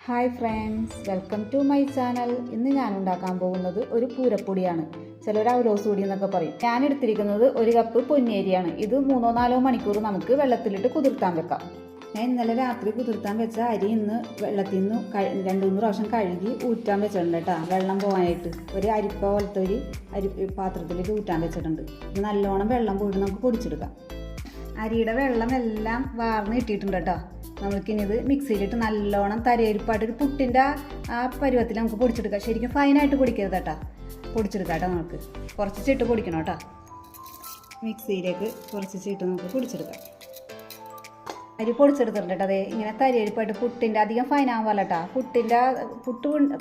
Hi friends, welcome to my channel. ഇന്ന് ഞാൻ ഉണ്ടാക്കാൻ പോകുന്നത് ഒരു പൂരപ്പൊടിയാണ്. ചിലർ അവലോസ് പൊടി എന്നൊക്കെ പറയും. ഞാൻ എടുത്തിരിക്കുന്നത് 1 കപ്പ് പൊന്നിയരിയാണ്. ഇത് 3-4 മണിക്കൂർ നമുക്ക് വെള്ളത്തിലിട്ട് കുതിർത്താൻ വെക്കാം. ഞാൻ ഇന്നലെ രാത്രി കുതിർത്താൻ വെച്ച അരി ഇന്ന് വെള്ളത്തിൽ നിന്ന് 2-3 പ്രാവശ്യം കഴുകി ഊറ്റാൻ വെച്ചിട്ടുണ്ട് കേട്ടോ, വെള്ളം പോകാനായിട്ട്. ഒരു അരിപ്പ പോലത്തെ ഒരു പാത്രത്തിലേക്ക് ഊറ്റാൻ വെച്ചിട്ടുണ്ട്. ഇത് നല്ലോണം വെള്ളം പോയിട്ട് നമുക്ക് പൊടിച്ചെടുക്കാം. അരിയുടെ വെള്ളം എല്ലാം വാർന്ന് കിട്ടിയിട്ടുണ്ട് കേട്ടോ. നമുക്കിനി ഇത് മിക്സിയിലിട്ട് നല്ലോണം തരയിരിപ്പായിട്ട് ഒരു പുട്ടിൻ്റെ ആ പരുവത്തിൽ നമുക്ക് പൊടിച്ചെടുക്കാം. ശരിക്കും ഫൈനായിട്ട് പൊടിക്കരുത് കേട്ടോ, പൊടിച്ചെടുക്കാം കേട്ടോ. നമുക്ക് കുറച്ച് ചിട്ട് പൊടിക്കണം കേട്ടോ. മിക്സിയിലേക്ക് കുറച്ച് ചിട്ട് നമുക്ക് പൊടിച്ചെടുക്കാം. അരി പൊടിച്ചെടുത്തിട്ടുണ്ട് കേട്ടോ. അതേ ഇങ്ങനെ തരയിരിപ്പായിട്ട് പുട്ടിൻ്റെ അധികം ഫൈനാവാൻ കേട്ടോ.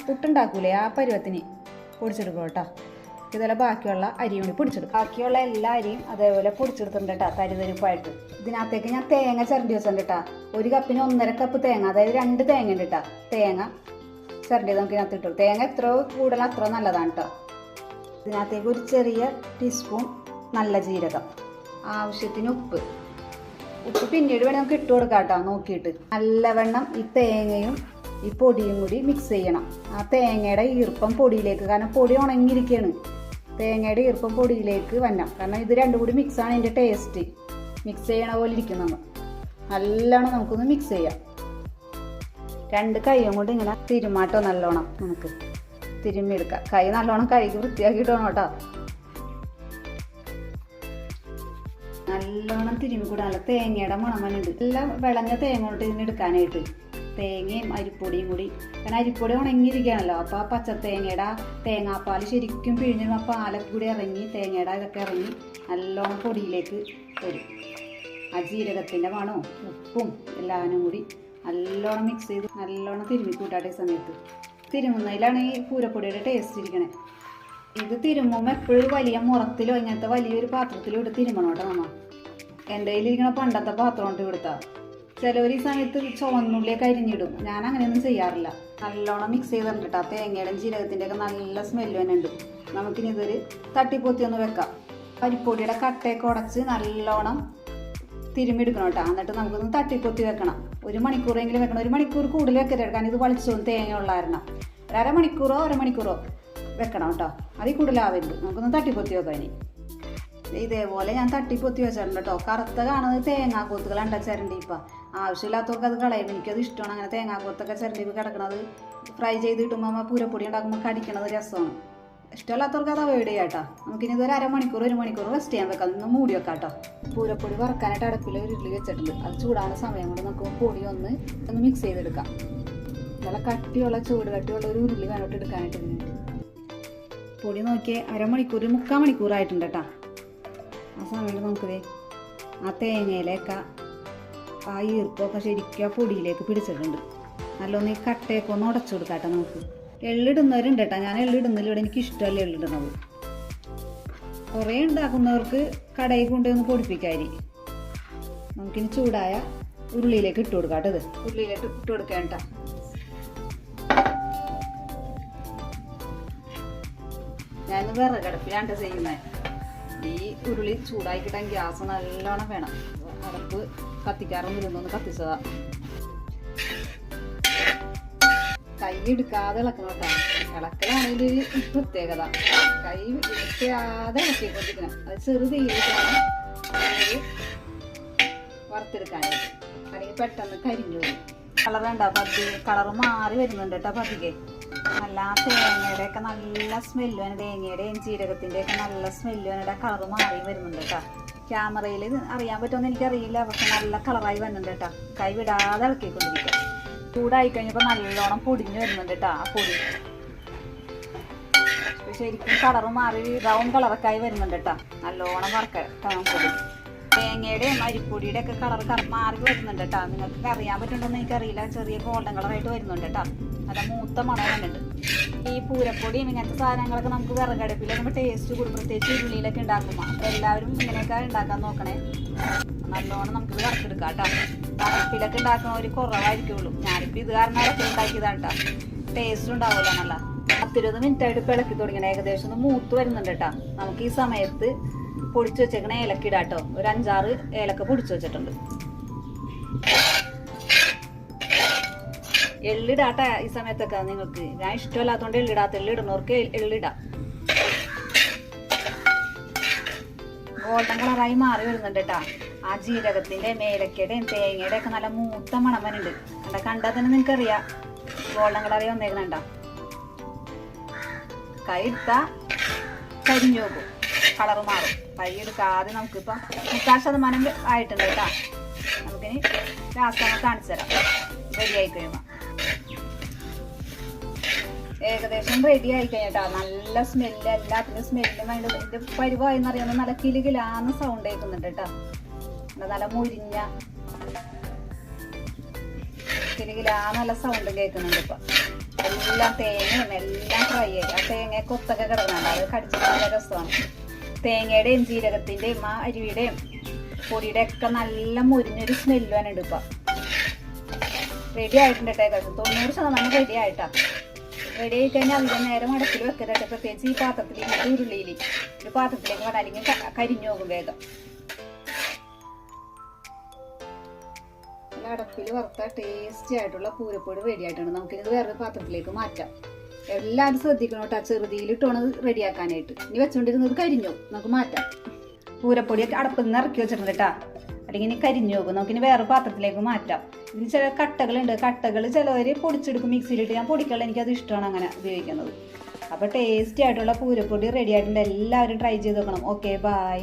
പുട്ടുണ്ടാക്കൂലേ ആ പരുവത്തിന് പൊടിച്ചെടുക്കും കേട്ടോ. ഇതുപോലെ ബാക്കിയുള്ള അരിയും കൂടി പൊടിച്ചെടുക്കും. ബാക്കിയുള്ള എല്ലാ അരിയും അതേപോലെ പൊടിച്ചെടുത്തിട്ടുണ്ട് കേട്ടോ, തരിതരിപ്പായിട്ട്. ഇതിനകത്തേക്ക് ഞാൻ തേങ്ങ ചിരണ്ടി വെച്ചിട്ടുണ്ട് കേട്ടോ. 1 കപ്പിന് 1.5 കപ്പ് തേങ്ങ, അതായത് 2 തേങ്ങ ഉണ്ട് കേട്ടോ. തേങ്ങ ചിരണ്ടിയത് നമുക്ക് ഇതിനകത്ത് ഇട്ടു. തേങ്ങ എത്ര കൂടുതൽ അത്ര നല്ലതാണ് കേട്ടോ. ഇതിനകത്തേക്ക് ഒരു ചെറിയ ടീസ്പൂൺ നല്ല ജീരകം, ആവശ്യത്തിന് ഉപ്പ് പിന്നീട് വേണമെങ്കിൽ നമുക്ക് ഇട്ട് കൊടുക്കാം കേട്ടോ. നോക്കിയിട്ട് നല്ലവണ്ണം ഈ തേങ്ങയും ഈ പൊടിയും കൂടി മിക്സ് ചെയ്യണം. ആ തേങ്ങയുടെ ഈർപ്പം പൊടിയിലേക്ക്, കാരണം പൊടി ഉണങ്ങിയിരിക്കുകയാണ്, തേങ്ങയുടെ ഈർപ്പം പൊടിയിലേക്ക് വരണം. കാരണം ഇത് രണ്ടും കൂടി മിക്സാണ് ഇതിൻ്റെ ടേസ്റ്റ്. മിക്സ് ചെയ്യണ പോലെ ഇരിക്കും. നമ്മൾ നല്ലോണം നമുക്കൊന്ന് മിക്സ് ചെയ്യാം. 2 കൈയും കൊണ്ട് ഇങ്ങനെ തിരുമാട്ടോ നല്ലോണം നമുക്ക് തിരുമ്മിയെടുക്കാം. കൈ നല്ലോണം കഴുകി വൃത്തിയാക്കിയിട്ടോ കേട്ടോ. നല്ലോണം തിരുമ്മിക്കൂടാല്ല, തേങ്ങയുടെ മണമനുണ്ട്. എല്ലാം വിളഞ്ഞ തേങ്ങ കൊണ്ട് ഇതിനെടുക്കാനായിട്ട് തേങ്ങയും അരിപ്പൊടിയും കൂടി. കാരണം അരിപ്പൊടി ഉണങ്ങിയിരിക്കുകയാണല്ലോ, അപ്പോൾ ആ പച്ചത്തേങ്ങയുടെ തേങ്ങാപ്പാൽ ശരിക്കും പിഴിഞ്ഞ് ആ പാലൊക്കെ കൂടി ഇറങ്ങി, തേങ്ങയുടെ ഇതൊക്കെ ഇറങ്ങി നല്ലോണം പൊടിയിലേക്ക് വരും. ആ ജീരകത്തിൻ്റെ മണവും ഉപ്പും എല്ലാവരും കൂടി നല്ലോണം മിക്സ് ചെയ്ത് നല്ലോണം തിരുമ്മി കൂട്ടാട്ടെ. സമയത്ത് തിരുമുന്നതിലാണ് ഈ പൂരപ്പൊടിയുടെ ടേസ്റ്റ് ഇരിക്കണേ. ഇത് തിരുമ്മുമ്പോൾ എപ്പോഴും വലിയ മുറത്തിലോ ഇങ്ങനത്തെ വലിയൊരു പാത്രത്തിലോ ഇട്ട് തിരുമണം കേട്ടോ. നമ്മ എൻ്റെ കയ്യിലിരിക്കണ പണ്ടത്തെ പാത്രം കൊണ്ട് കൊടുത്താൽ ചിലവർ ഈ സമയത്ത് ചുവന്നുള്ളിയൊക്കെ അരിഞ്ഞിടും. ഞാൻ അങ്ങനെയൊന്നും ചെയ്യാറില്ല. നല്ലോണം മിക്സ് ചെയ്തിട്ടുണ്ട് കേട്ടോ. തേങ്ങയുടെയും ജീരകത്തിൻ്റെ ഒക്കെ നല്ല സ്മെല്ല് തന്നെ ഉണ്ട്. നമുക്കിനി ഇതൊരു തട്ടിപ്പൊത്തി ഒന്ന് വെക്കാം. അരിപ്പൊടിയുടെ കട്ടയൊക്കെ ഉടച്ച് നല്ലോണം തിരുമ്മിയെടുക്കണം കേട്ടോ. എന്നിട്ട് നമുക്കൊന്ന് തട്ടിപ്പൊത്തി വെക്കണം. 1 മണിക്കൂറെങ്കിലും വെക്കണം. 1 മണിക്കൂർ കൂടുതൽ വെക്കരുത്, കാരണം ഇത് വളിച്ചോന്ന് തേങ്ങ ഉള്ളാരണം. 1/2 മണിക്കൂറോ 1 മണിക്കൂറോ വെക്കണം കേട്ടോ. അതിൽ കൂടുതലാവരുത്. നമുക്കൊന്ന് തട്ടിപ്പൊത്തി വെക്കാം. ഇനി ഇതേപോലെ ഞാൻ തട്ടിപ്പൊത്തി വെച്ചിട്ടുണ്ട് കേട്ടോ. കറുത്ത കാണുന്നത് തേങ്ങാക്കൊത്തുകളാണ് ചിരണ്ടി. ഇപ്പം ആവശ്യമില്ലാത്തവർക്ക് അത് കളയും. എനിക്കത് ഇഷ്ടമാണ് അങ്ങനെ തേങ്ങാക്കൊത്തൊക്കെ ചിരണ്ടി കിടക്കണത്. ഫ്രൈ ചെയ്ത് കിട്ടുമ്പോൾ പൂരപ്പൊടി ഉണ്ടാക്കുമ്പോൾ കടിക്കണത് രസമാണ്. ഇഷ്ടമല്ലാത്തവർക്ക് അത് അവോയ്ഡ് ചെയ്യാം കേട്ടോ. നമുക്കിനി ഇതൊരു 1/2 മണിക്കൂർ 1 മണിക്കൂർ റെസ്റ്റ് ചെയ്യാൻ വെക്കാം. ഒന്ന് മൂടി വെക്കാം കേട്ടോ. പൂരപ്പൊടി വറക്കാനായിട്ട് അടുപ്പിൽ ഒരു ഉരുളി വെച്ചിട്ടുണ്ട്. അത് ചൂടാകുന്ന സമയം കൊണ്ട് നമുക്ക് പൊടി ഒന്ന് മിക്സ് ചെയ്തെടുക്കാം. നല്ല കട്ടിയുള്ള കട്ടിയുള്ള ഒരു ഉരുളി വേണോട്ട് എടുക്കാനായിട്ട്. പൊടി നോക്കിയേ 1/2 മണിക്കൂർ 3/4 മണിക്കൂറായിട്ടുണ്ട് കേട്ടോ. ആ സമയത്ത് നമുക്കതേ ആ തേങ്ങയിലേക്ക് ആ ഈർപ്പൊക്കെ ശരിക്കും ആ പൊടിയിലേക്ക് പിടിച്ചിട്ടുണ്ട്. നല്ലൊന്ന് ഈ കട്ടയൊക്കെ ഒന്ന് ഉടച്ചു കൊടുക്കാം കേട്ടോ. നമുക്ക് എള്ളിടുന്നവരുണ്ട് കേട്ടോ. ഞാൻ എള്ളിടുന്നില്ല, ഇവിടെ എനിക്ക് ഇഷ്ടമല്ല എള്ളിടുന്നത്. കുറേ ഉണ്ടാക്കുന്നവർക്ക് കടയിൽ കൊണ്ടുവന്ന് പൊടിപ്പിക്കാരി. നമുക്കിനി ചൂടായ ഉരുളിയിലേക്ക് ഇട്ട് കൊടുക്കാം കേട്ടോ. ഇത് ഉരുളിയിലേക്ക് ഇട്ട് കൊടുക്കാം കേട്ടോ. ഞാൻ വിറകടുപ്പിലാണ് ചെയ്യുന്നത്. ഈ ഉരുളി ചൂടായി കിട്ടാൻ ഗ്യാസ് നല്ലോണം വേണം. അടുപ്പ് കത്തിക്കാറൊന്നും ഇരുന്നൊന്ന് കത്തിച്ചതാ. കൈ എടുക്കാതെ ഇളക്കണം കേട്ടോ. ഇളക്കലാണെങ്കിൽ ഒരു പ്രത്യേകത. കൈ എടുക്കാതെ ഇളക്കിക്കൊണ്ടിരിക്കണം. അത് ചെറുതീയിലാണ് വറുത്തെടുക്കാനായിട്ട്. അല്ലെങ്കിൽ പെട്ടെന്ന് കരിഞ്ഞു പോകും. കളർ വേണ്ട, കളർ മാറി വരുന്നുണ്ട് കേട്ടോ പതികെ. നല്ല തേങ്ങയുടെ ഒക്കെ നല്ല സ്മെല്ലും തേങ്ങയുടെയും ജീരകത്തിൻ്റെ ഒക്കെ നല്ല സ്മെല്ലും കളർ മാറി വരുന്നുണ്ട് കേട്ടോ. ക്യാമറയിൽ അറിയാൻ പറ്റുമെന്ന് എനിക്കറിയില്ല, പക്ഷെ നല്ല കളറായി വരുന്നുണ്ട് കേട്ടോ. കൈ വിടാതെ ഇളക്കിക്കൊണ്ടിരിക്കുക. ചൂടായി കഴിഞ്ഞപ്പോൾ നല്ലോണം പൊടിഞ്ഞ് വരുന്നുണ്ട് കേട്ടോ. ആ പൊടി ശരിക്കും കളർ മാറി ബ്രൗൺ കളറൊക്കെ ആയി വരുന്നുണ്ട് കേട്ടോ. നല്ലോണം വറക്കാം പൊടി. തേങ്ങയുടെയും അരിപ്പൊടിയുടെ ഒക്കെ കളർ മാറി വരുന്നുണ്ട് കേട്ടോ. നിങ്ങൾക്ക് അറിയാൻ പറ്റുന്നുണ്ടോന്ന് എനിക്കറിയില്ല. ചെറിയ ഗോൾഡൻ കളറായിട്ട് വരുന്നുണ്ട് കേട്ടോ. നല്ല മൂത്ത മണം വന്നിട്ടുണ്ട്. ഈ പൂരപ്പൊടിയും ഇങ്ങനത്തെ സാധനങ്ങളൊക്കെ നമുക്ക് വിറകടുപ്പിൽ നമ്മൾ ടേസ്റ്റ് കൂടും, പ്രത്യേകിച്ച് ഉരുളിയിലൊക്കെ ഉണ്ടാക്കുമ്പോൾ. അപ്പോൾ എല്ലാവരും ഇങ്ങനെയൊക്കെ ഉണ്ടാക്കാൻ നോക്കണേ. നല്ലോണം നമുക്കിത് വറുത്തെടുക്കാം കേട്ടോ. അടുപ്പിലൊക്കെ ഉണ്ടാക്കുന്നവർ കുറവായിരിക്കുള്ളൂ. ഞാനിപ്പോൾ ഇത് കാരണം ഇളക്കി ഉണ്ടാക്കിയതാണ് കേട്ടോ. ടേസ്റ്റ് ഉണ്ടാവില്ല. നല്ല 10-20 മിനിറ്റായിട്ട് ഇപ്പോൾ ഇളക്കി തുടങ്ങണം. ഏകദേശം ഒന്ന് മൂത്ത് വരുന്നുണ്ട് കേട്ടോ. നമുക്ക് ഈ സമയത്ത് പൊടിച്ചു വെച്ചേക്കണ ഏലക്ക ഇടാം കേട്ടോ. ഒരു 5-6 ഏലക്ക പൊടിച്ചു വെച്ചിട്ടുണ്ട്. എള്ളിടാട്ടെ ഈ സമയത്തൊക്കെ നിങ്ങൾക്ക്. ഞാൻ ഇഷ്ടമല്ലാത്തതുകൊണ്ട് എള്ളിടാത്ത, എള്ളിടുന്നവർക്ക് എള്ളിടാം. ഗോൾഡൻ കളറായി മാറി വരുന്നുണ്ട് കേട്ടാ. ആ ജീരകത്തിന്റെ മേലക്കയുടെയും തേങ്ങയുടെ ഒക്കെ നല്ല മൂത്ത മണമനുണ്ട്. കണ്ടാൽ തന്നെ നിങ്ങൾക്കറിയാം ഗോൾഡൻ കളറായി വന്നേക്കുന്നുണ്ട. കൈ എടുത്താ കരിഞ്ഞു പോകും, കളറ് മാറും. കൈ എടുക്കാതെ നമുക്കിപ്പോ 30% ആയിട്ടുണ്ട് കേട്ടാ. നമുക്കിനി ലാസ്റ്റ് കാണിച്ചു തരാം റെഡി ആയി കഴിയുമ്പോ. ഏകദേശം റെഡി ആയി കഴിഞ്ഞിട്ടാ. നല്ല സ്മെല്ല്, എല്ലാത്തിനും സ്മെല്ലും അതിന്റെ പരിവായെന്ന് അറിയുമ്പോൾ നല്ല കിലുകിലാന്ന് സൗണ്ട് കേൾക്കുന്നുണ്ട് കേട്ടോ. നല്ല മുരിഞ്ഞ കിലുകിലാ നല്ല സൗണ്ട് കേൾക്കുന്നുണ്ട് ഇപ്പൊ. എല്ലാം തേങ്ങയും എല്ലാം ഫ്രൈ ആയി. ആ തേങ്ങ കൊത്തൊക്കെ കിടക്കുന്നുണ്ട്, അത് കടിച്ചിട്ട് നല്ല രസമാണ്. തേങ്ങയുടെയും ജീരകത്തിന്റെയും ആ അരിയുടെയും പൊടിയുടെ ഒക്കെ നല്ല മുരിഞ്ഞൊരു സ്മെല്ലാണ് ഇപ്പൊ. റെഡി ആയിട്ടുണ്ട് കേട്ടോ. 90% റെഡി ആയിട്ടാ. റെഡി ആയി കഴിഞ്ഞാൽ അതിൻ്റെ നേരം അടപ്പിൽ വെക്കരുത്. പ്രത്യേകിച്ച് ഈ പാത്രത്തിലേക്ക്, ഉരുളിയിൽ ഒരു പാത്രത്തിലേക്ക് വേണം, അല്ലെങ്കിൽ കരിഞ്ഞു പോകും വേഗം. അടപ്പിൽ വറുത്ത ടേസ്റ്റി ആയിട്ടുള്ള പൂരപ്പൊടി റെഡി ആയിട്ടുണ്ട്. നമുക്കിത് വേറൊരു പാത്രത്തിലേക്ക് മാറ്റാം. എല്ലാവരും ശ്രദ്ധിക്കണം കേട്ടോ, ചെറുതിയിലിട്ടാണ് റെഡിയാക്കാനായിട്ട്. ഇനി വെച്ചുകൊണ്ടിരുന്നത് കരിഞ്ഞു, നമുക്ക് മാറ്റാം. പൂരപ്പൊടിയൊക്കെ അടപ്പിൽ നിന്ന് ഇറക്കി വെച്ചിട്ടുണ്ട് കേട്ടോ, അല്ലെങ്കിൽ ഇനി കരിഞ്ഞു പോകും. നമുക്കിനി വേറെ പാത്രത്തിലേക്ക് മാറ്റാം. ഇതിന് ചില കട്ടകളുണ്ട്. കട്ടകൾ ചിലവർ പൊടിച്ചെടുക്കും മിക്സിയിലിട്ട്. ഞാൻ പൊടിക്കല്ല, എനിക്കത് ഇഷ്ടമാണ് അങ്ങനെ ഉപയോഗിക്കുന്നത്. അപ്പോൾ ടേസ്റ്റി ആയിട്ടുള്ള പൂരപ്പൊടി റെഡി ആയിട്ടുണ്ട്. എല്ലാവരും ട്രൈ ചെയ്ത് നോക്കണം. Okay, by.